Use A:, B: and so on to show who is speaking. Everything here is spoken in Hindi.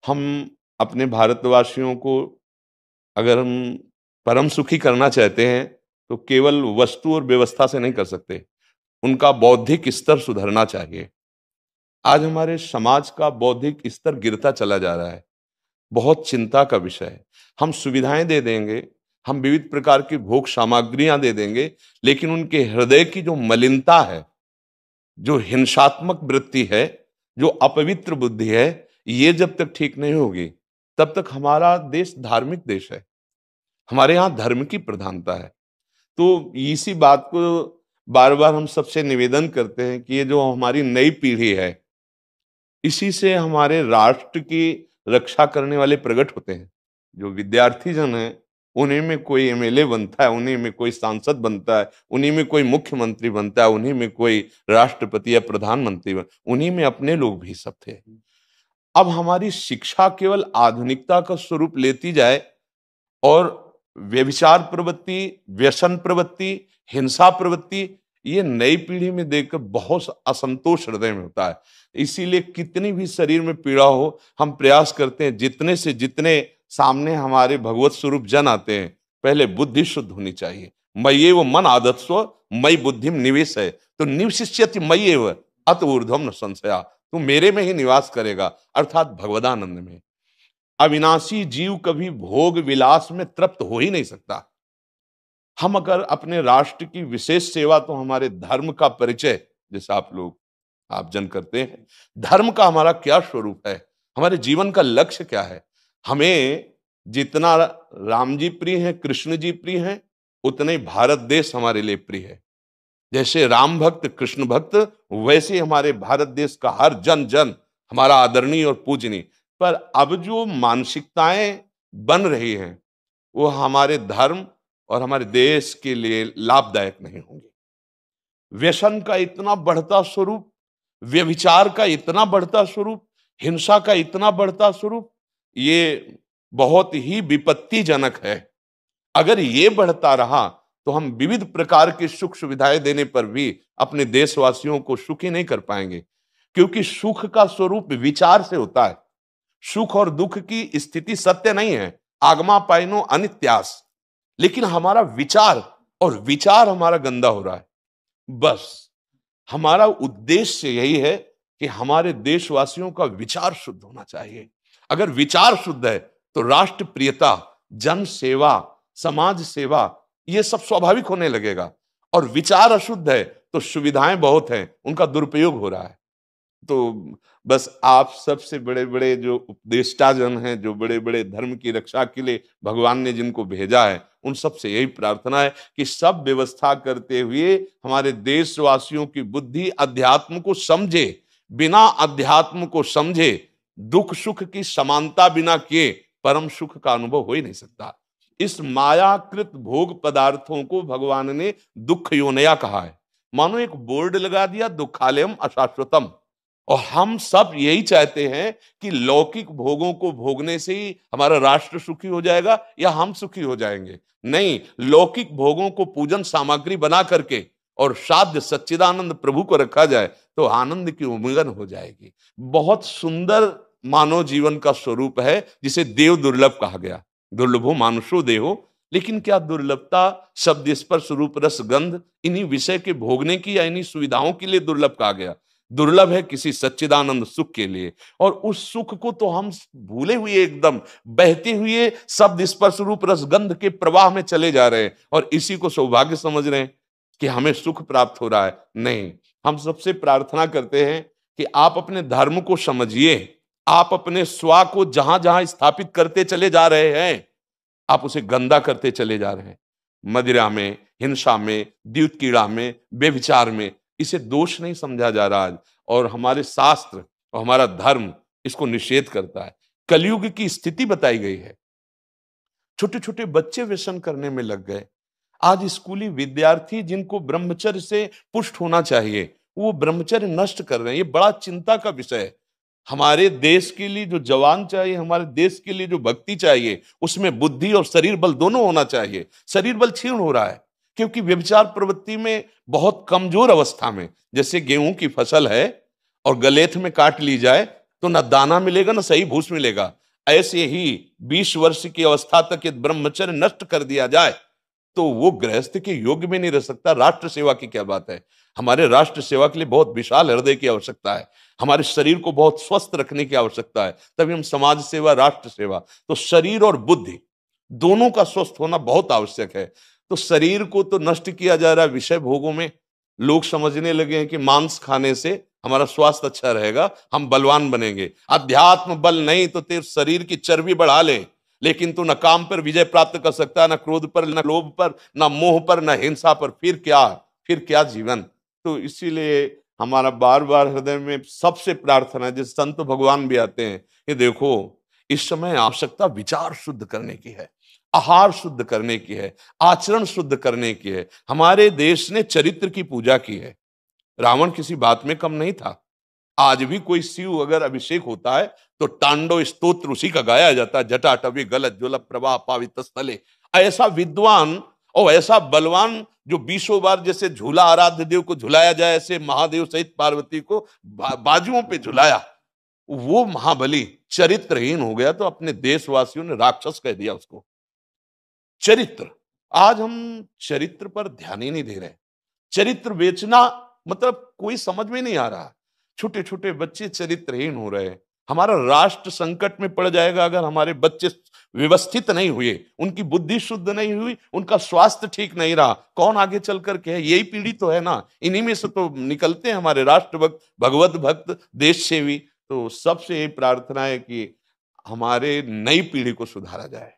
A: हम अपने भारतवासियों को अगर हम परम सुखी करना चाहते हैं तो केवल वस्तु और व्यवस्था से नहीं कर सकते। उनका बौद्धिक स्तर सुधरना चाहिए। आज हमारे समाज का बौद्धिक स्तर गिरता चला जा रहा है। बहुत चिंता का विषय है। हम सुविधाएं दे देंगे, हम विविध प्रकार की भोग सामग्रियां दे देंगे, लेकिन उनके हृदय की जो मलिनता है, जो हिंसात्मक वृत्ति है, जो अपवित्र बुद्धि है, ये जब तक ठीक नहीं होगी तब तक हमारा देश धार्मिक देश है। हमारे यहाँ धर्म की प्रधानता है। तो इसी बात को बार बार हम सबसे निवेदन करते हैं कि ये जो हमारी नई पीढ़ी है, इसी से हमारे राष्ट्र की रक्षा करने वाले प्रकट होते हैं। जो विद्यार्थी जन है, उन्हीं में कोई एमएलए बनता है, उन्हीं में कोई सांसद बनता है, उन्हीं में कोई मुख्यमंत्री बनता है, उन्हीं में कोई राष्ट्रपति या प्रधानमंत्री उन्हीं में अपने लोग भी सब थे। अब हमारी शिक्षा केवल आधुनिकता का स्वरूप लेती जाए और व्यभिचार प्रवृत्ति, व्यसन प्रवृत्ति, हिंसा प्रवृत्ति, ये नई पीढ़ी में देखकर बहुत असंतोष हृदय में होता है। इसीलिए कितनी भी शरीर में पीड़ा हो, हम प्रयास करते हैं जितने से जितने सामने हमारे भगवत स्वरूप जन आते हैं, पहले बुद्धि शुद्ध होनी चाहिए। मय्ये वो मन आदत्स्व मयि बुद्धिम निवेश है, तो निवशिष्यति मय्ये व अत ऊर्ध्वम न संशया, तू मेरे में ही निवास करेगा, अर्थात भगवदानंद में। अविनाशी जीव कभी भोग विलास में तृप्त हो ही नहीं सकता। हम अगर अपने राष्ट्र की विशेष सेवा, तो हमारे धर्म का परिचय, जैसे आप जन करते हैं, धर्म का हमारा क्या स्वरूप है, हमारे जीवन का लक्ष्य क्या है। हमें जितना राम जी प्रिय हैं, कृष्ण जी प्रिय हैं, उतने ही भारत देश हमारे लिए प्रिय है। जैसे राम भक्त, कृष्ण भक्त, वैसे ही हमारे भारत देश का हर जन जन हमारा आदरणीय और पूजनीय। पर अब जो मानसिकताएं बन रही हैं, वो हमारे धर्म और हमारे देश के लिए लाभदायक नहीं होंगी। व्यसन का इतना बढ़ता स्वरूप, व्यभिचार का इतना बढ़ता स्वरूप, हिंसा का इतना बढ़ता स्वरूप, ये बहुत ही विपत्तिजनक है। अगर ये बढ़ता रहा तो हम विविध प्रकार की सुख सुविधाएं देने पर भी अपने देशवासियों को सुखी नहीं कर पाएंगे, क्योंकि सुख का स्वरूप विचार से होता है। सुख और दुख की स्थिति सत्य नहीं है, आगमा पाइनो अनित्यास, लेकिन हमारा विचार, और विचार हमारा गंदा हो रहा है। बस हमारा उद्देश्य यही है कि हमारे देशवासियों का विचार शुद्ध होना चाहिए। अगर विचार शुद्ध है तो राष्ट्र प्रियता, जन सेवा, समाज सेवा, ये सब स्वाभाविक होने लगेगा। और विचार अशुद्ध है तो सुविधाएं बहुत हैं, उनका दुरुपयोग हो रहा है। तो बस आप सबसे बड़े बड़े जो उपदेष्टा जन हैं, जो बड़े बड़े धर्म की रक्षा के लिए भगवान ने जिनको भेजा है, उन सबसे यही प्रार्थना है कि सब व्यवस्था करते हुए हमारे देशवासियों की बुद्धि अध्यात्म को समझे। बिना अध्यात्म को समझे दुख सुख की समानता बिना किए परम सुख का अनुभव हो ही नहीं सकता। इस मायाकृत भोग पदार्थों को भगवान ने दुख योनया कहा है। मानो एक बोर्ड लगा दिया, दुखालयम अशाश्वतम। और हम सब यही चाहते हैं कि लौकिक भोगों को भोगने से ही हमारा राष्ट्र सुखी हो जाएगा या हम सुखी हो जाएंगे। नहीं, लौकिक भोगों को पूजन सामग्री बना करके और साध्य सच्चिदानंद प्रभु को रखा जाए तो आनंद की उमंगन हो जाएगी। बहुत सुंदर मानव जीवन का स्वरूप है, जिसे देव दुर्लभ कहा गया। दुर्लभो मानुषो देहो, लेकिन क्या दुर्लभता शब्द स्पर्श रूप रस गंध इन्हीं विषय के भोगने की या इन्हीं सुविधाओं के लिए दुर्लभ कहा गया? दुर्लभ है किसी सच्चिदानंद सुख के लिए। और उस सुख को तो हम भूले हुए, एकदम बहते हुए शब्द स्पर्श रूप रसगंध के प्रवाह में चले जा रहे हैं और इसी को सौभाग्य समझ रहे हैं कि हमें सुख प्राप्त हो रहा है। नहीं, हम सबसे प्रार्थना करते हैं कि आप अपने धर्म को समझिए। आप अपने स्वा को जहां जहां स्थापित करते चले जा रहे हैं, आप उसे गंदा करते चले जा रहे हैं। मदिरा में, हिंसा में, द्यूत कीड़ा में, बेविचार में, इसे दोष नहीं समझा जा रहा है। और हमारे शास्त्र और हमारा धर्म इसको निषेध करता है। कलयुग की स्थिति बताई गई है। छोटे छोटे बच्चे व्यसन करने में लग गए। आज स्कूली विद्यार्थी जिनको ब्रह्मचर्य से पुष्ट होना चाहिए, वो ब्रह्मचर्य नष्ट कर रहे हैं। ये बड़ा चिंता का विषय है। हमारे देश के लिए जो जवान चाहिए, हमारे देश के लिए जो भक्ति चाहिए, उसमें बुद्धि और शरीर बल दोनों होना चाहिए। शरीर बल क्षीण हो रहा है क्योंकि व्यभिचार प्रवृत्ति में बहुत कमजोर अवस्था में, जैसे गेहूं की फसल है और गलेथ में काट ली जाए, तो न दाना मिलेगा न सही भूस मिलेगा। ऐसे ही 20 वर्ष की अवस्था तक यदि ब्रह्मचर्य नष्ट कर दिया जाए तो वो गृहस्थ के योग्य में नहीं रह सकता। राष्ट्र सेवा की क्या बात है। हमारे राष्ट्र सेवा के लिए बहुत विशाल हृदय की आवश्यकता है। हमारे शरीर को बहुत स्वस्थ रखने की आवश्यकता है, तभी हम समाज सेवा, राष्ट्र सेवा। तो शरीर और बुद्धि दोनों का स्वस्थ होना बहुत आवश्यक है। तो शरीर को तो नष्ट किया जा रहा है विषय भोगों में। लोग समझने लगे हैं कि मांस खाने से हमारा स्वास्थ्य अच्छा रहेगा, हम बलवान बनेंगे। अध्यात्म बल नहीं तो तेरे शरीर की चर्बी बढ़ा ले, लेकिन तू न काम पर विजय प्राप्त कर सकता, न क्रोध पर, न लोभ पर, न मोह पर, न हिंसा पर। फिर क्या जीवन। तो इसीलिए हमारा बार बार हृदय में सबसे प्रार्थना है, जिस संत भगवान भी आते हैं, ये देखो इस समय आवश्यकता विचार शुद्ध करने की है, आहार शुद्ध करने की है, आचरण शुद्ध करने की है। हमारे देश ने चरित्र की पूजा की है। रावण किसी बात में कम नहीं था। आज भी कोई शिव अगर अभिषेक होता है तो तांडव स्तोत्र उसी का गाया जाता है। जटाटवी गलत ज्वल प्रवाह पावित स्थले। ऐसा विद्वान और ऐसा बलवान जो 20 बार जैसे झूला आराध्य देव को झुलाया जाए, ऐसे महादेव सहित पार्वती को बाजुओं पे झुलाया, वो महाबली चरित्रहीन हो गया तो अपने देशवासियों ने राक्षस कह दिया उसको। चरित्र, आज हम चरित्र पर ध्यान ही नहीं दे रहे। चरित्र बेचना मतलब कोई समझ में नहीं आ रहा। छोटे छोटे बच्चे चरित्रहीन हो रहे हैं। हमारा राष्ट्र संकट में पड़ जाएगा अगर हमारे बच्चे व्यवस्थित नहीं हुए, उनकी बुद्धि शुद्ध नहीं हुई, उनका स्वास्थ्य ठीक नहीं रहा। कौन आगे चल कर के है? यही पीढ़ी तो है ना, इन्हीं में से तो निकलते हैं हमारे राष्ट्र भक्त, भगवत भक्त, देश सेवी। तो सबसे यही प्रार्थना है कि हमारे नई पीढ़ी को सुधारा जाए।